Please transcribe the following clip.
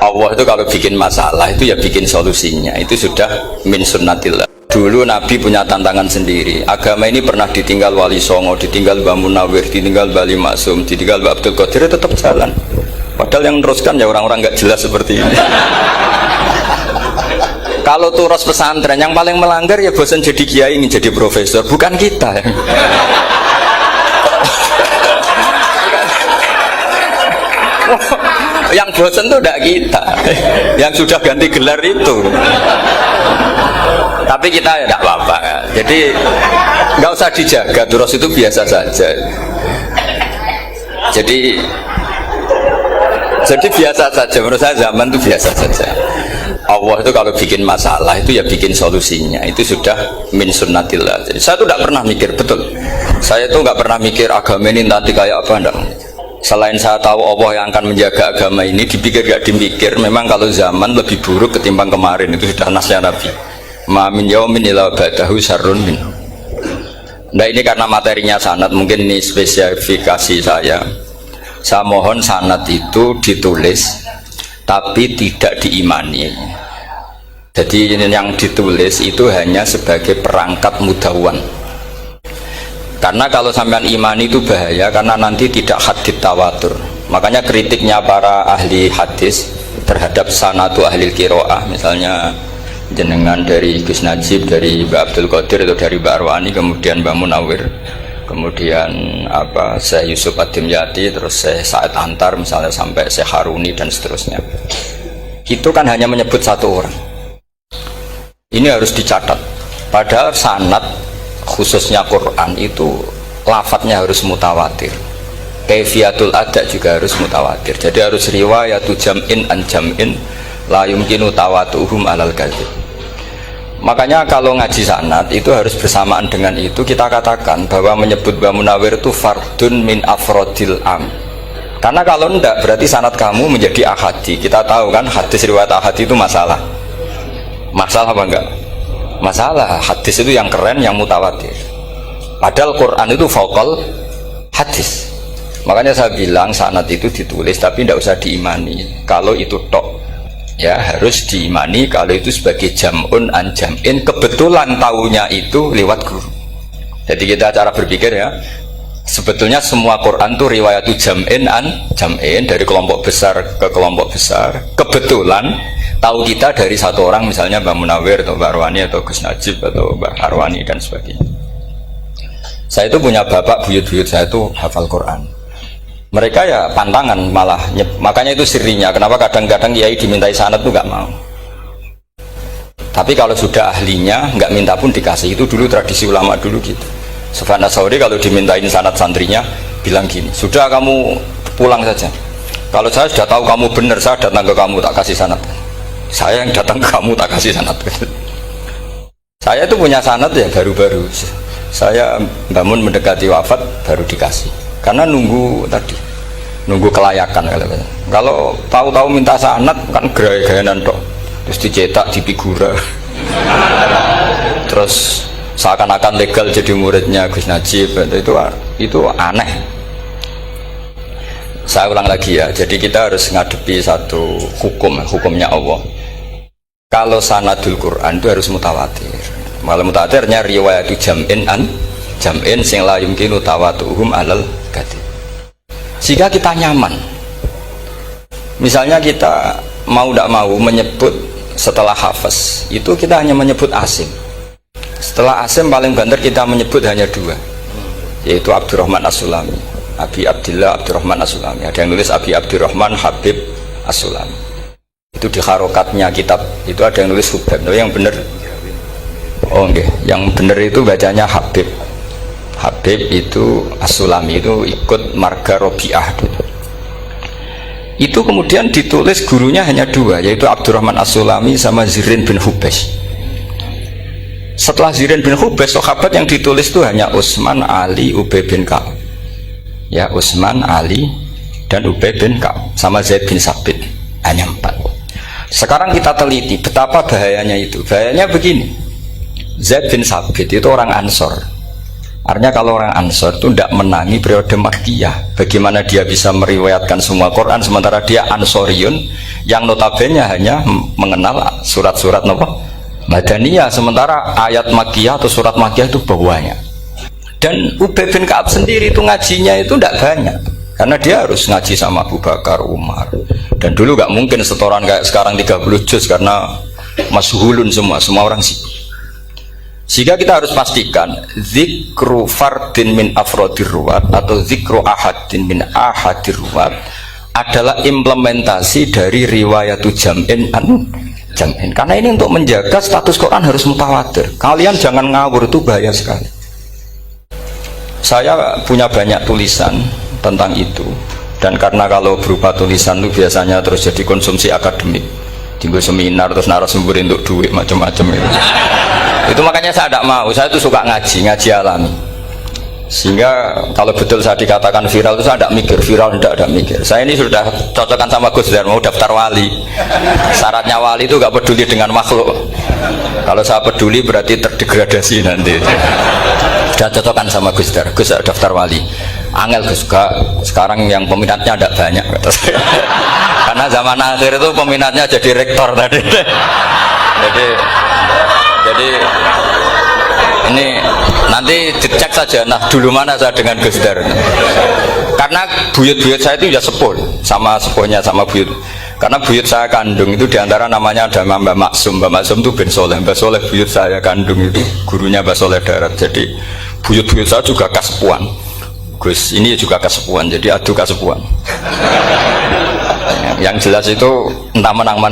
Allah itu kalau bikin masalah itu ya bikin solusinya, itu sudah min sunnatillah. Dulu Nabi punya tantangan sendiri. Agama ini pernah ditinggal Wali Songo, ditinggal Mbah Munawir, ditinggal Bali Maksum, ditinggal Mbah Abdul Qadir, tetap jalan. Padahal yang meneruskan ya orang-orang nggak jelas seperti ini. Kalau turus pesantren yang paling melanggar ya bosan jadi kiai, ingin jadi profesor, bukan kita. Yang bosan itu tidak kita, yang sudah ganti gelar itu. Tapi kita ya tidak apa-apa. Jadi nggak usah dijaga, terus itu biasa saja. Jadi biasa saja. Menurut saya zaman itu biasa saja. Allah itu kalau bikin masalah itu ya bikin solusinya, itu sudah min sunnatillah. Jadi saya tuh tidak pernah mikir, betul. Saya tuh nggak pernah mikir agama ini nanti kayak apa, enggak. Selain saya tahu Allah yang akan menjaga agama ini, dipikir gak dipikir, memang kalau zaman lebih buruk ketimbang kemarin, itu sudah nasnya Nabi. Ma min yaumin illa ba'dahu syarrun min. Nah ini karena materinya sanad, mungkin ini spesifikasi saya. Saya mohon sanad itu ditulis, tapi tidak diimani. Jadi yang ditulis itu hanya sebagai perangkat mudawan. Karena kalau sampean imani itu bahaya, karena nanti tidak hadits tawatur. Makanya kritiknya para ahli hadis terhadap sanatu ahli qiraah, misalnya jenengan dari Gus Najib, dari Mbak Abdul Qadir atau dari Mbak Arwani, kemudian Mbak Munawir, kemudian Syekh Yusuf Ad-Dimyati, terus Syekh Sa'id Antar, misalnya sampai Syekh Haruni dan seterusnya. Itu kan hanya menyebut satu orang. Ini harus dicatat. Padahal sanad khususnya Quran itu lafadznya harus mutawatir, kaifiyatul ada juga harus mutawatir. Jadi harus riwayatu jam'in an jam'in la yumkinu tawatuhum alal kadzib. Makanya kalau ngaji sanad itu harus bersamaan dengan itu kita katakan bahwa menyebut Mbah Munawir itu fardun min afrodil am. Karena kalau enggak berarti sanad kamu menjadi ahadi. Kita tahu kan hadis riwayat ahadi itu masalah. Masalah apa enggak? Masalah. Hadis itu yang keren, yang mutawatir. Padahal Quran itu fauqal hadis. Makanya saya bilang sanad itu ditulis tapi tidak usah diimani. Kalau itu tok ya harus diimani kalau itu sebagai jam'un an jam'in, kebetulan tahunya itu lewat guru. Jadi kita cara berpikir ya, sebetulnya semua Quran itu riwayatu jam'in an jam'in, dari kelompok besar ke kelompok besar. Kebetulan tahu kita dari satu orang, misalnya Mbak Munawir atau Mbak Arwani atau Gus Najib atau Mbak Arwani dan sebagainya. Saya itu punya bapak, buyut-buyut saya itu hafal Quran. Mereka ya pantangan malah, makanya itu sirinya. Kenapa kadang-kadang kiai dimintai sanad itu nggak mau. Tapi kalau sudah ahlinya nggak minta pun dikasih. Itu dulu tradisi ulama dulu gitu. Sufyan Ats-Tsauri kalau dimintain sanad santrinya bilang gini, sudah kamu pulang saja. Kalau saya sudah tahu kamu benar, saya datang ke kamu tak kasih sanad. Saya yang datang ke kamu tak kasih sanad. Saya itu punya sanad ya baru-baru. Saya bangun mendekati wafat baru dikasih. Karena nunggu tadi, nunggu kelayakan. Kalau tahu-tahu minta sanad kan gaya-gayanan dok. Terus dicetak di figura. Terus seakan-akan legal jadi muridnya Gus Najib. Itu aneh. Saya ulang lagi ya. Jadi kita harus ngadepi satu hukumnya Allah. Kalau sanadul Quran itu harus mutawatir. Malah mutawatirnya riwayatu jam'in an jam'in sing la yumkinu tawatuhum alal kadzib. Jika kita nyaman, misalnya kita mau tidak mau menyebut setelah hafaz itu kita hanya menyebut asim. Setelah asim paling banter kita menyebut hanya dua, yaitu Abdurrahman As-Sulami, Abi Abdillah Abdurrahman As-Sulami. Ada yang nulis Abi Abdurrahman Habib As-Sulami. Itu di harokatnya kitab itu ada yang nulis Hubab. Yang benar, oh enggak, yang benar itu bacanya Habib. Habib itu As-Sulami, itu ikut marga Robi'ah. Itu kemudian ditulis gurunya hanya dua, yaitu Abdurrahman As-Sulami sama Zirin bin Hubes. Setelah Zirin bin Hubes, sahabat yang ditulis itu hanya Utsman, Ali, Ubay bin Ka'ab. Ya, Utsman, Ali dan Ubay bin Ka'ab sama Zaid bin Sabit, hanya 4. Sekarang kita teliti betapa bahayanya itu. Bahayanya begini, Zaid bin Sabit itu orang Ansor. Artinya kalau orang Ansor itu tidak menangi periode Makkiyah. Bagaimana dia bisa meriwayatkan semua Quran sementara dia Ansoriun yang notabene hanya mengenal surat-surat Madaniyah, sementara ayat Makkiyah atau surat Makkiyah itu bawahnya. Dan Ubay bin Ka'ab sendiri itu ngajinya itu tidak banyak karena dia harus ngaji sama Abu Bakar, Umar, dan dulu nggak mungkin setoran kayak sekarang 30 juz karena masyhulun semua orang sih. Sehingga kita harus pastikan zikru fardin min afrodir ruwat atau zikru ahadin min ahadir ruwat adalah implementasi dari riwayatu jam'in jam'in. Karena ini untuk menjaga status Quran harus mutawatir. Kalian jangan ngawur, itu bahaya sekali. Saya punya banyak tulisan tentang itu, dan karena kalau berupa tulisan itu biasanya terus jadi konsumsi akademik, tinggal seminar terus narasumber untuk duit macam-macam itu makanya saya tidak mau. Saya itu suka ngaji alami, sehingga kalau betul saya dikatakan viral itu saya tidak mikir viral, tidak mikir. Saya ini sudah cocokkan sama Gus Dar, mau daftar wali. Syaratnya wali itu gak peduli dengan makhluk. Kalau saya peduli berarti terdegradasi nanti. Sudah cocokkan sama Gus Dar, Gus daftar wali. Angel Gus, sekarang yang peminatnya tidak banyak kata saya. Karena zaman akhir itu peminatnya jadi rektor tadi. Jadi ini nanti dicek saja. Nah dulu mana saya dengan Gus Dar, karena buyut-buyut saya itu ya sepuh sama sepuhnya sama buyut. Karena buyut saya kandung itu diantara namanya ada Mbak Maksum. Mbak Maksum itu bin Soleh. Mbak Soleh buyut saya kandung itu gurunya Mbak Soleh Darat. Jadi buyut-buyut saya juga kasepuan. Gus ini juga kasepuan. Jadi adu kasepuan. Yang jelas itu entah menang